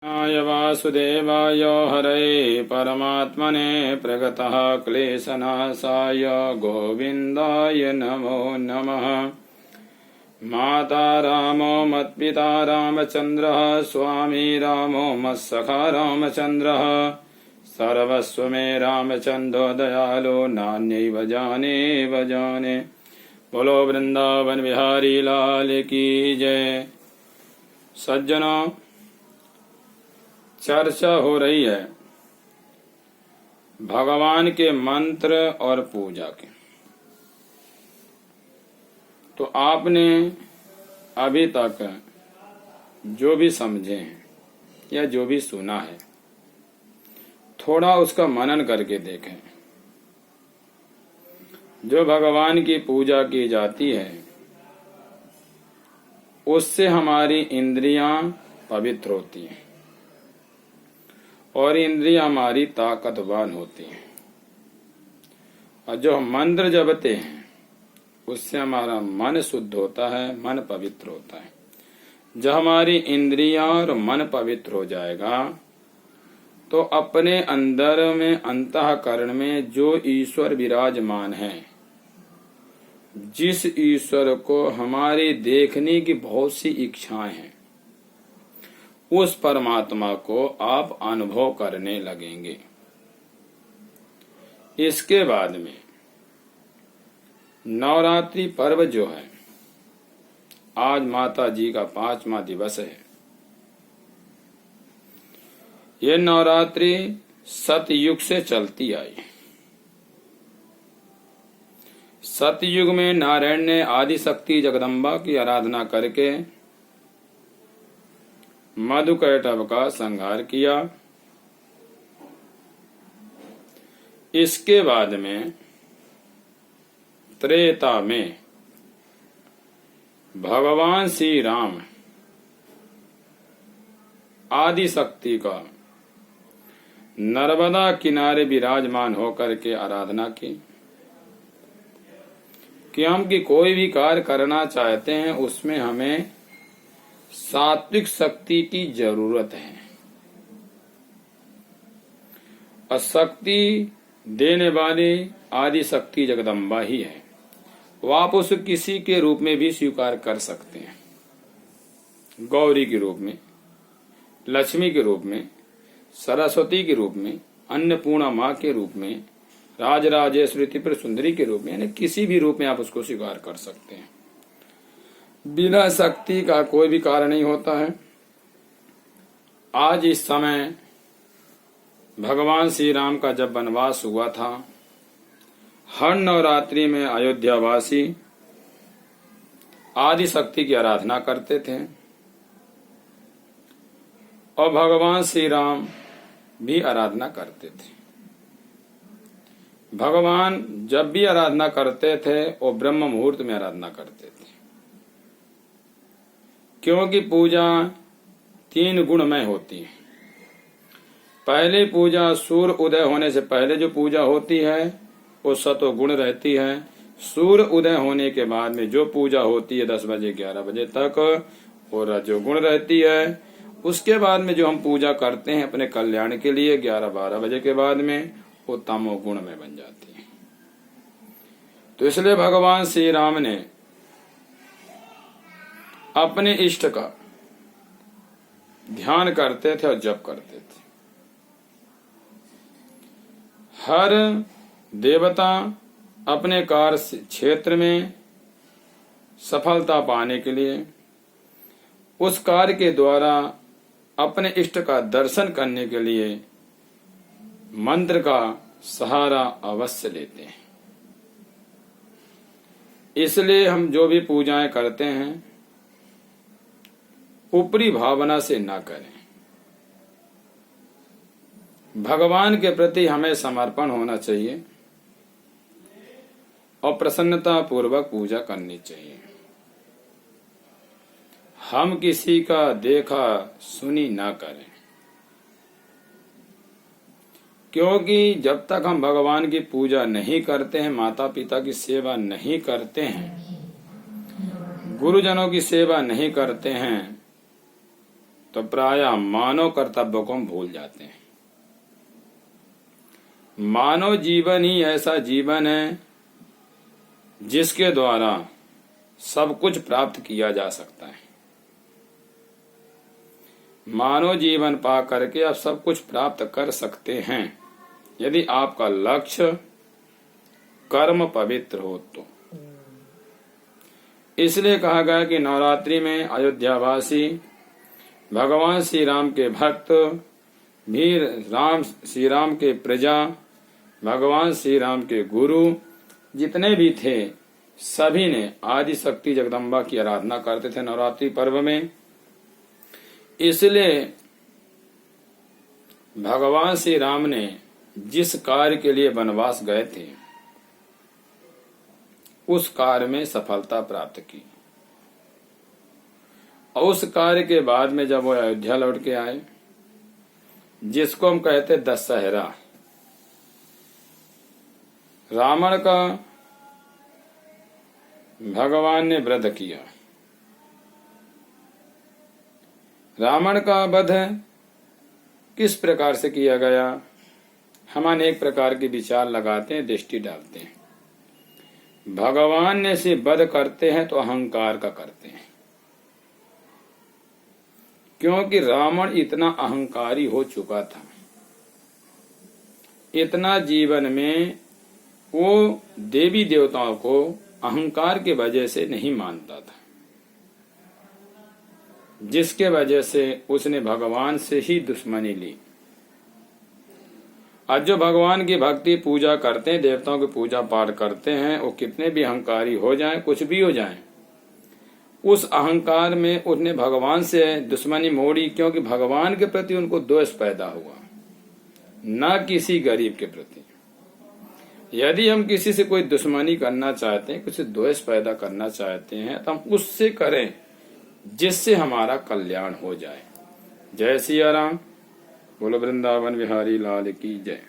वासुदेवाय हरये परमात्मने प्रगतः क्लेशनाशाय गोविन्दाय नमो नमः। माता रामो मत्पिता रामचन्द्रः स्वामी रामो मत्सखा रामचन्द्रः सर्वस्व मे रामचन्द्रो दयालो नान्यैव जाने। बोलो वृंदावन बिहारी लाल की जय। सज्जनों, चर्चा हो रही है भगवान के मंत्र और पूजा की। तो आपने अभी तक जो भी समझे हैं या जो भी सुना है, थोड़ा उसका मनन करके देखें। जो भगवान की पूजा की जाती है उससे हमारी इंद्रियां पवित्र होती हैं और इंद्रियां हमारी ताकतवान होती हैं। और जो हम मंत्र जपते हैं उससे हमारा मन शुद्ध होता है, मन पवित्र होता है। जब हमारी इंद्रियां और मन पवित्र हो जाएगा तो अपने अंदर में अंतःकरण में जो ईश्वर विराजमान है, जिस ईश्वर को हमारी देखने की बहुत सी इच्छाएं हैं, उस परमात्मा को आप अनुभव करने लगेंगे। इसके बाद में नवरात्रि पर्व जो है, आज माता जी का 5वां दिवस है। ये नवरात्रि सतयुग से चलती आई। सतयुग में नारायण ने आदि शक्ति जगदम्बा की आराधना करके मधुकैटभ का संहार किया। इसके बाद में त्रेता में भगवान श्री राम आदि शक्ति का नर्मदा किनारे विराजमान होकर के आराधना की कि हम की कोई भी कार्य करना चाहते हैं उसमें हमें सात्विक शक्ति की जरूरत है। और शक्ति देने वाली आदि शक्ति जगदम्बा ही है। वो आप उसे किसी के रूप में भी स्वीकार कर सकते हैं। गौरी के रूप में, लक्ष्मी के रूप में, सरस्वती के रूप में, अन्नपूर्णा माँ के रूप में, राजराजेश्वरी त्रिपुर सुंदरी के रूप में, यानी किसी भी रूप में आप उसको स्वीकार कर सकते हैं। बिना शक्ति का कोई भी कार्य नहीं होता है। आज इस समय भगवान श्री राम का जब वनवास हुआ था, हर नवरात्रि में अयोध्यावासी आदि शक्ति की आराधना करते थे और भगवान श्री राम भी आराधना करते थे। भगवान जब भी आराधना करते थे वो ब्रह्म मुहूर्त में आराधना करते थे, क्योंकि पूजा 3 गुणमय होती है। पहली पूजा सूर्य उदय होने से पहले जो पूजा होती है वो सतो गुण रहती है। सूर्य उदय होने के बाद में जो पूजा होती है 10 बजे 11 बजे तक, वो रजोगुण रहती है। उसके बाद में जो हम पूजा करते हैं अपने कल्याण के लिए 11-12 बजे के बाद में, वो तमोगुण में बन जाती है। तो इसलिए भगवान श्री राम ने अपने इष्ट का ध्यान करते थे और जप करते थे। हर देवता अपने कार्य क्षेत्र में सफलता पाने के लिए, उस कार्य के द्वारा अपने इष्ट का दर्शन करने के लिए मंत्र का सहारा अवश्य लेते हैं। इसलिए हम जो भी पूजाएं करते हैं ऊपरी भावना से ना करें। भगवान के प्रति हमें समर्पण होना चाहिए और प्रसन्नता पूर्वक पूजा करनी चाहिए। हम किसी का देखा सुनी ना करें, क्योंकि जब तक हम भगवान की पूजा नहीं करते हैं, माता पिता की सेवा नहीं करते हैं, गुरुजनों की सेवा नहीं करते हैं, तो प्रायः मानव कर्तव्य को हम भूल जाते हैं। मानव जीवन ही ऐसा जीवन है जिसके द्वारा सब कुछ प्राप्त किया जा सकता है। मानव जीवन पा करके आप सब कुछ प्राप्त कर सकते हैं यदि आपका लक्ष्य कर्म पवित्र हो तो। इसलिए कहा गया कि नवरात्रि में अयोध्यावासी भगवान श्री राम के भक्त भी श्री राम के प्रजा भगवान श्री राम के गुरु जितने भी थे सभी ने आदि शक्ति जगदम्बा की आराधना करते थे नवरात्रि पर्व में। इसलिए भगवान श्री राम ने जिस कार्य के लिए वनवास गए थे उस कार्य में सफलता प्राप्त की और उस कार्य के बाद में जब वो अयोध्या लौट के आए, जिसको हम कहते दशहरा, रावण का भगवान ने वध किया। रावण का वध किस प्रकार से किया गया, हम अनेक प्रकार के विचार लगाते हैं, दृष्टि डालते हैं। भगवान ने से वध करते हैं तो अहंकार का करते हैं, क्योंकि रावण इतना अहंकारी हो चुका था, इतना जीवन में वो देवी देवताओं को अहंकार के वजह से नहीं मानता था, जिसके वजह से उसने भगवान से ही दुश्मनी ली। आज जो भगवान की भक्ति पूजा करते हैं, देवताओं की पूजा पाठ करते हैं, वो कितने भी अहंकारी हो जाएं, कुछ भी हो जाएं, उस अहंकार में उसने भगवान से दुश्मनी मोड़ी, क्योंकि भगवान के प्रति उनको द्वेष पैदा हुआ, न किसी गरीब के प्रति। यदि हम किसी से कोई दुश्मनी करना चाहते हैं, कुछ द्वेष पैदा करना चाहते हैं, तो हम उससे करें जिससे हमारा कल्याण हो जाए। जय सिया राम। बोलो वृंदावन बिहारी लाल की जय।